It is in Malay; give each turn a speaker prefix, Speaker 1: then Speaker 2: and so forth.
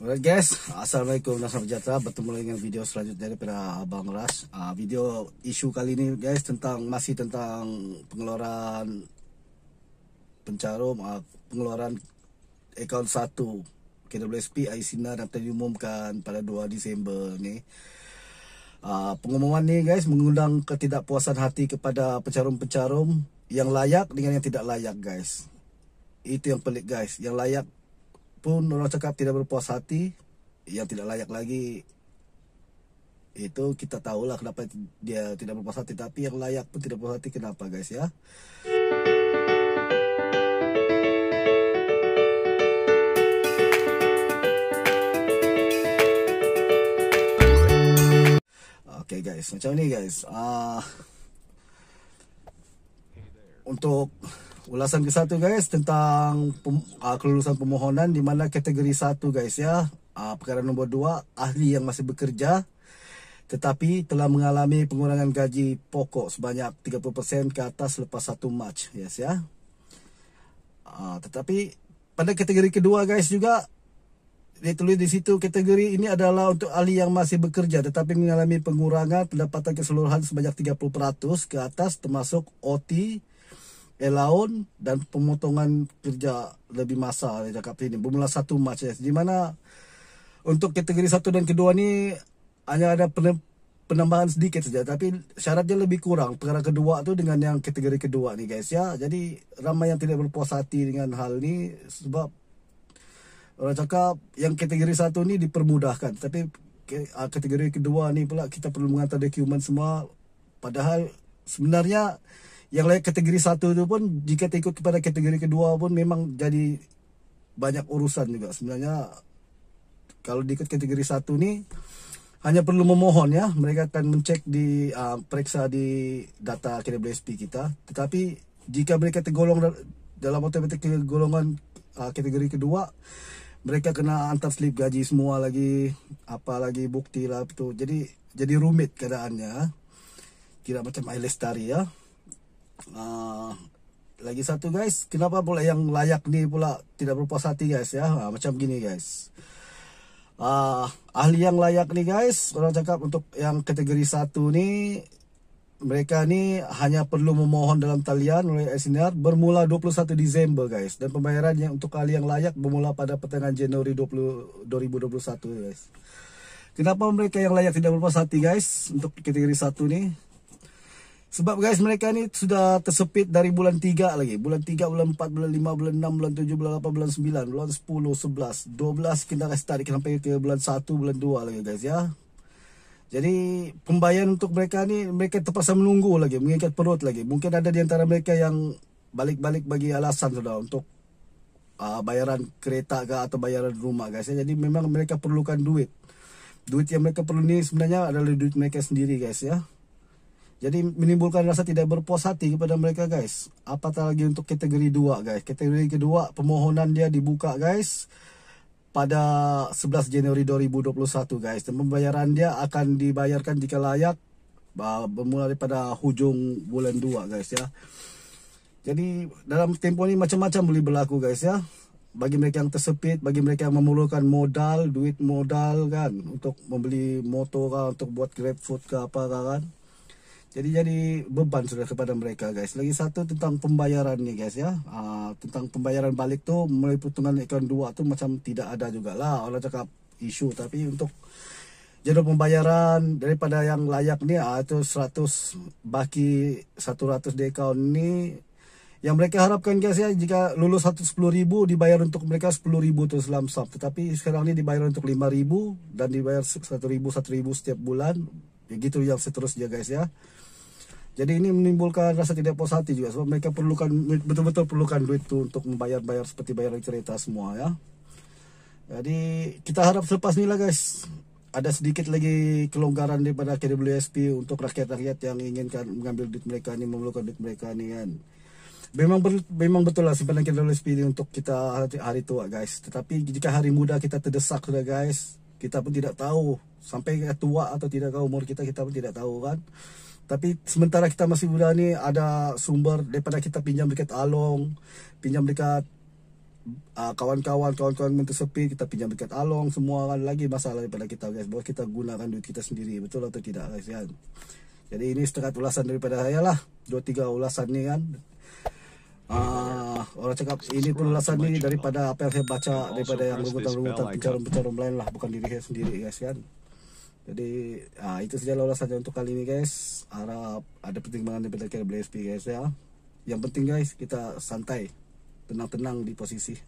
Speaker 1: Alright guys, Assalamualaikum dan salam sejahtera. Bertemu lagi dengan video selanjutnya daripada Abang Ras. Video isu kali ini guys masih tentang pengeluaran pencarum, pengeluaran akaun 1 KWSP Aisina yang telah diumumkan pada 2 Disember ni. Pengumuman ni guys mengundang ketidakpuasan hati kepada pencarum-pencarum yang layak dengan yang tidak layak guys. Itu yang pelik guys. Yang layak pun orang cakap tidak berpuas hati, yang tidak layak lagi itu kita tahulah kenapa dia tidak berpuas hati, tapi yang layak pun tidak berpuas hati kenapa guys ya. Oke guys, macam ni guys. Untuk ulasan ke-1 guys tentang kelulusan permohonan di mana kategori 1 guys ya. Perkara nombor 2, ahli yang masih bekerja tetapi telah mengalami pengurangan gaji pokok sebanyak 30% ke atas selepas 1 Mac, yes ya. Tetapi pada kategori kedua guys juga ditulis di situ, kategori ini adalah untuk ahli yang masih bekerja tetapi mengalami pengurangan pendapatan keseluruhan sebanyak 30% ke atas termasuk OT, allowance dan pemotongan kerja lebih masa cakap ini bermula 1 Mac ya. Di mana untuk kategori 1 dan kedua ni hanya ada penambahan sedikit saja, tapi syaratnya lebih kurang perkara kedua tu dengan yang kategori kedua ni guys ya. Jadi ramai yang tidak berpuas hati dengan hal ni sebab orang cakap yang kategori 1 ni dipermudahkan, tapi kategori kedua ni pula kita perlu mengantar dokumen semua, padahal sebenarnya yang layak kategori 1 tu pun jika ikut kepada kategori kedua pun memang jadi banyak urusan juga sebenarnya. Kalau diikut kategori 1 ni hanya perlu memohon ya, mereka akan mencek di periksa di data KWSP kita. Tetapi jika mereka tergolong dalam otomatik golongan kategori kedua, mereka kena antar slip gaji semua lagi, apa lagi bukti lah itu. Jadi rumit keadaannya, tidak macam iLestari ya. Lagi satu guys, kenapa pula yang layak ni pula tidak berpuas hati guys ya. Macam gini guys, ahli yang layak ni guys, orang cakap untuk yang kategori 1 ni, mereka ni hanya perlu memohon dalam talian oleh Aisina bermula 21 Disember guys, dan pembayaran yang untuk ahli yang layak bermula pada pertengahan Januari 2021 guys. Kenapa mereka yang layak tidak berpuas hati guys untuk kategori 1 ni? Sebab guys mereka ni sudah tersepit dari bulan 3 lagi. Bulan 3, bulan 4, bulan 5, bulan 6, bulan 7, bulan 8, bulan 9, bulan 10, 11, 12 kita kasih tarik sampai ke bulan 1, bulan 2 lagi guys ya. Jadi pembayaran untuk mereka ni, mereka terpaksa menunggu lagi, mengikat perut lagi. Mungkin ada di antara mereka yang balik-balik bagi alasan sudah untuk bayaran kereta ke atau bayaran rumah guys ya. Jadi memang mereka perlukan duit. Duit yang mereka perlu ni sebenarnya adalah duit mereka sendiri guys ya. Jadi menimbulkan rasa tidak berpuas hati kepada mereka guys. Apatah lagi untuk kategori 2 guys. Kategori kedua permohonan dia dibuka guys pada 11 Januari 2021 guys. Dan pembayaran dia akan dibayarkan jika layak bermula daripada hujung bulan 2 guys ya. Jadi dalam tempoh ni macam-macam boleh berlaku guys ya. Bagi mereka yang tersepit, bagi mereka yang memerlukan modal, duit modal kan, untuk membeli motor kan, untuk buat Grab Food ke apa kan. Jadi beban sudah kepada mereka guys. Lagi satu tentang pembayaran ni guys ya. Tentang pembayaran balik tu mulai potongan akaun 2 tu macam tidak ada jugalah orang cakap isu. Tapi untuk jadual pembayaran daripada yang layak ni itu 100 baki 100 di akaun ni, yang mereka harapkan guys ya, jika lulus 10.000 dibayar untuk mereka 10.000 terus lump sum. Tetapi sekarang ni dibayar untuk 5.000 dan dibayar 1.000 setiap bulan. Begitu yang seterusnya guys ya. Jadi ini menimbulkan rasa tidak puas hati juga sebab mereka betul-betul perlukan duit tu untuk membayar seperti bayaran kereta semua ya. Jadi kita harap selepas ni lah guys ada sedikit lagi kelonggaran daripada KWSP untuk rakyat-rakyat yang inginkan mengambil duit mereka ni, memerlukan duit mereka ni kan. Memang betul lah simpanan KWSP ni untuk kita hari tua guys. Tetapi jika hari muda kita terdesak sudah guys, kita pun tidak tahu sampai tua atau tidak tahu umur kita pun tidak tahu kan. Tapi sementara kita masih muda ni ada sumber daripada kita pinjam dekat Along, pinjam dekat kawan-kawan minta sepi, kita pinjam dekat Along, semua kan lagi masalah daripada kita guys, bahwa kita gunakan duit kita sendiri, betul atau tidak guys kan. Jadi ini setengah ulasan daripada saya lah, 2-3 ulasan nih kan. Orang cakap ini pun ulasan ini daripada apa yang saya baca, daripada yang rungutan-rungutan pencarian lain lah, bukan diri saya sendiri guys kan. Jadi itu saja ulasannya untuk kali ini guys. Harap ada pertimbangan daripada KBSP guys ya. Yang penting guys, kita santai, tenang-tenang di posisi.